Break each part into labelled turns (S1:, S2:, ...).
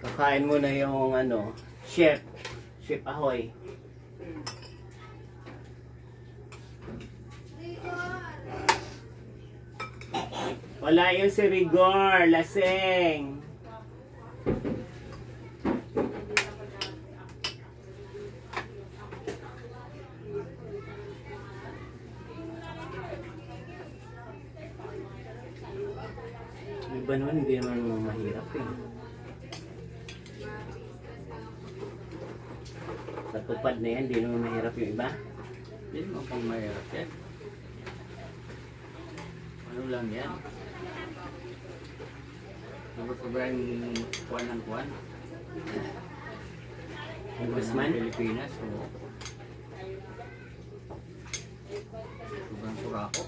S1: Kakain mo na yung ano, chef Ahoy. Wala yung si Rigor, laseng. Iba naman, hindi naman mahirap eh. Sa tupad na yan, hindi naman mahirap yung iba.
S2: Hindi naman pang mahirap yan. Ano lang yan? Sobrang kuwan ng kuwan.
S1: Congressman?
S2: Pilipinas. So, sobrang kurako.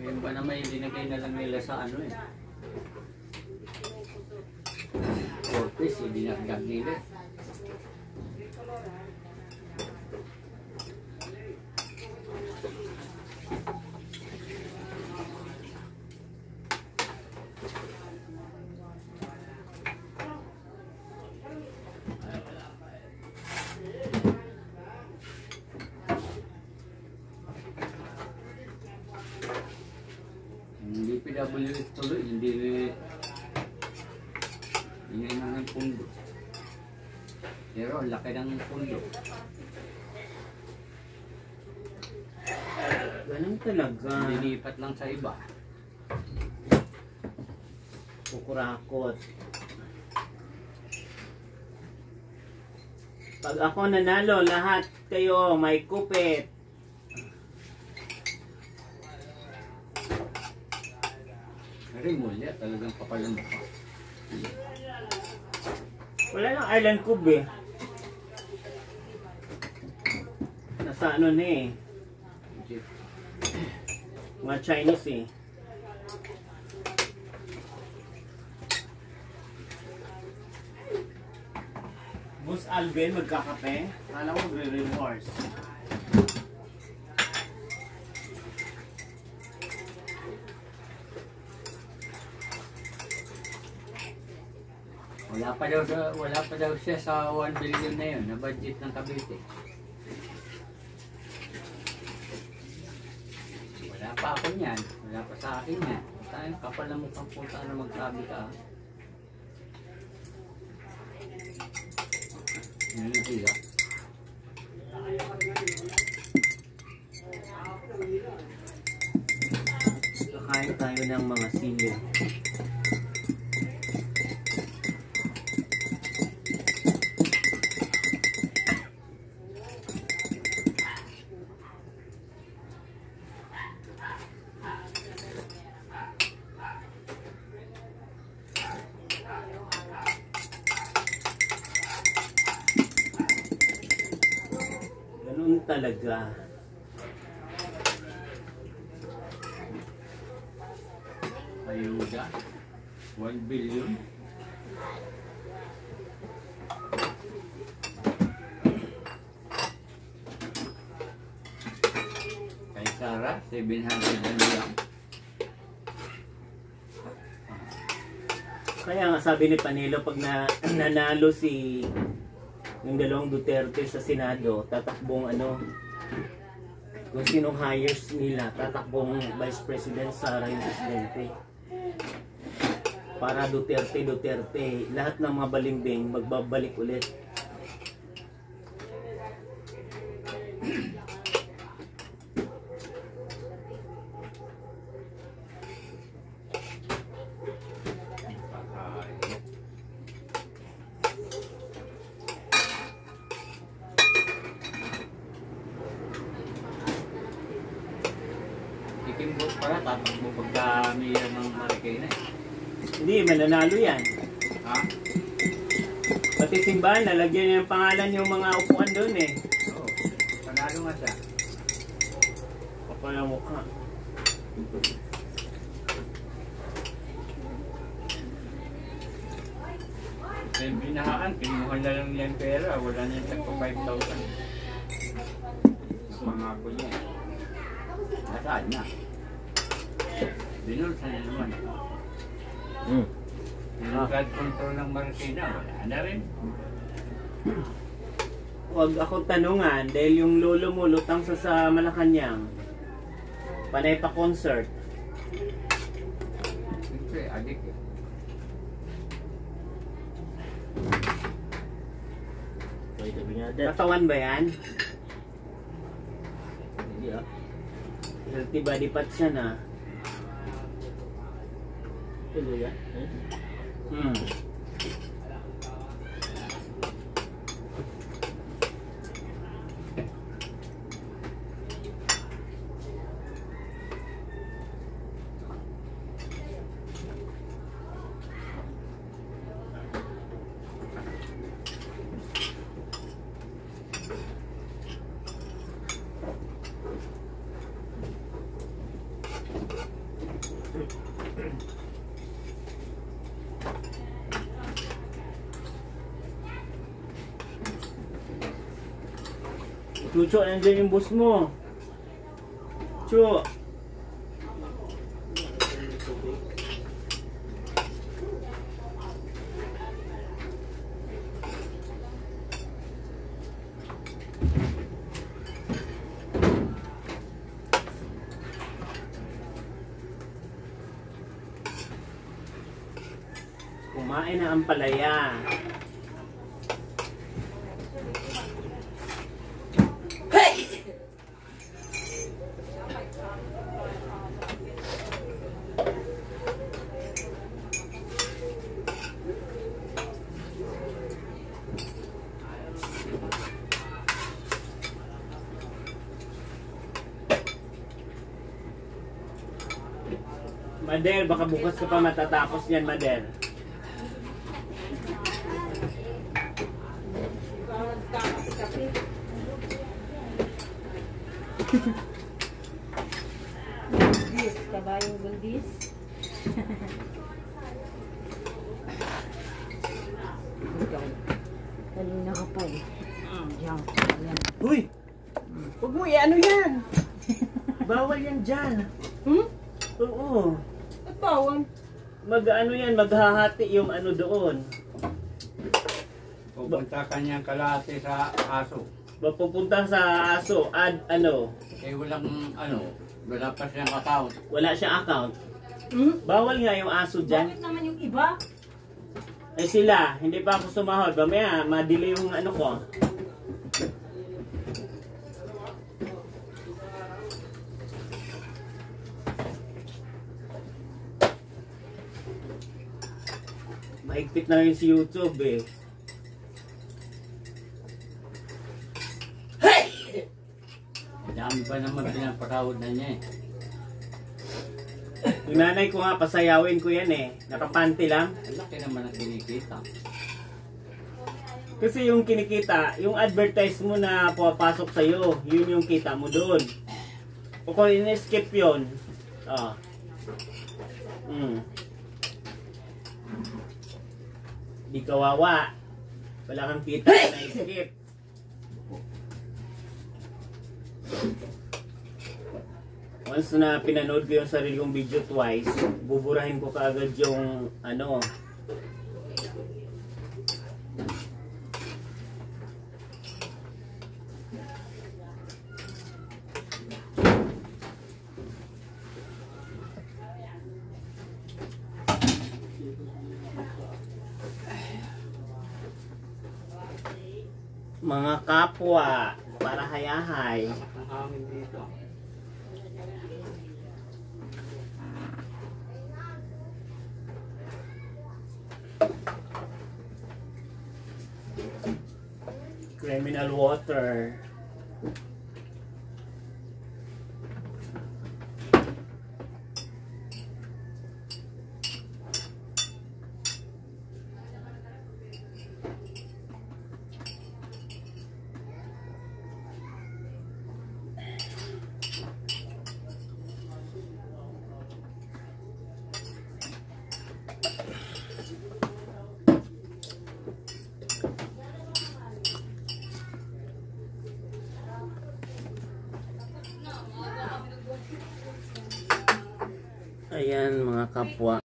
S2: Ngayon ba naman yung dinagay na lang nila sa ano eh. Corpus, dinagdag nila. Hindi PWS tuloy, hindi na ng pundo. Pero ang laki ng pundo.
S1: Ganun talaga.
S2: Lilipat lang sa iba.
S1: Kukurakot. Pag ako nanalo, lahat kayo may kupit.
S2: Pero muli, talagang kapalang mukha.
S1: Wala lang Island Cube eh. Nasa ano na eh. Mga Chinese eh. Boss Alvin magkakape. Kala ko re-remorse.
S2: Wala pa daw siya sa 1 billion na yun na budget ng Cavite. Wala pa ako niyan. Wala pa sa akin yan. Tayo kapal na mukhang punta na magsabi ka. Yan yung siya.
S1: Kakain tayo ng mga sili. Ganun talaga.
S2: Ayuda. 1 billion. Kay Sarah, 700 na lang.
S1: Kaya nga sabi ni Panelo, pag nanalo si yung dalawang Duterte sa Senado, tatakbong ano, kung sinong hires nila, tatakbong Vice President Sara yung Presidente. Para Duterte, lahat ng mga balimbing magbabalik ulit.
S2: Ikimbot para tatakbo pagka mayor ng Marikina.
S1: Hindi, mananalo yan.
S2: Ha?
S1: Pati simbahan, nalagyan niya yung pangalan yung mga upuan doon eh.
S2: Oo. Panalo nga siya.
S1: Kapal ang mukha.
S2: Yung binahaan, kinuha na lang niya yung pera. Wala niya tagpo 5,000. Pangako niya. Nasaan na? Binulsa niya naman.
S1: Mm.
S2: Yung flood control ng Marikina, wala na rin.
S1: Huwag akong tanungan dahil yung lolo mo lutang sa Malacanang. Panay pa concert.
S2: Siyempre, adik eh.
S3: Pwede binyadat.
S1: Katawan ba yan?
S3: Hindi ah.
S1: Healthy body fat siya na.
S3: Tulo yan.
S1: Hmm. Chucho, nandiyan yung boss mo. Chu. Kumain na ang palaya. Mader, baka bukas ka pa matatapos yan, Mader.
S4: Gundis, kabayong gundis. Kanina ka pa eh. Diyan. Ayan.
S1: Uy! Huwag mo ano yan! Bawal yan dyan.
S4: Hmm?
S1: Oo.
S4: At bawal?
S1: Mag-ano yan, maghahati yung ano doon.
S2: Pupunta kanyang kalahati sa aso.
S1: Mapupunta sa aso, ano,
S2: Eh walang wala pa siyang account.
S1: wala siyang account.
S4: Hmm?
S1: Bawal nga yung aso dyan.
S4: Bakit naman yung iba?
S1: Ay sila, hindi pa ako sumahod. Mamaya, ma-delay yung ano ko. Mahigpit na rin si YouTube eh.
S2: Dami pa naman pinapakawad na niya eh.
S1: Yung nanay ko nga, pasayawin ko yan eh. Nakapanti lang.
S2: Ang laki naman ang kinikita.
S1: Kasi yung kinikita, yung advertise mo na papasok sa'yo, yun yung kita mo doon. O kung in-skip yun, di kawawa. Wala kang kita na skip. Once na pinanood ko yung sarili kong video twice, buburahin ko kaagad yung ano. Mga kapwa, para hayahay.
S2: Ang hangin dito.
S1: Criminal water. Ayan mga kapwa.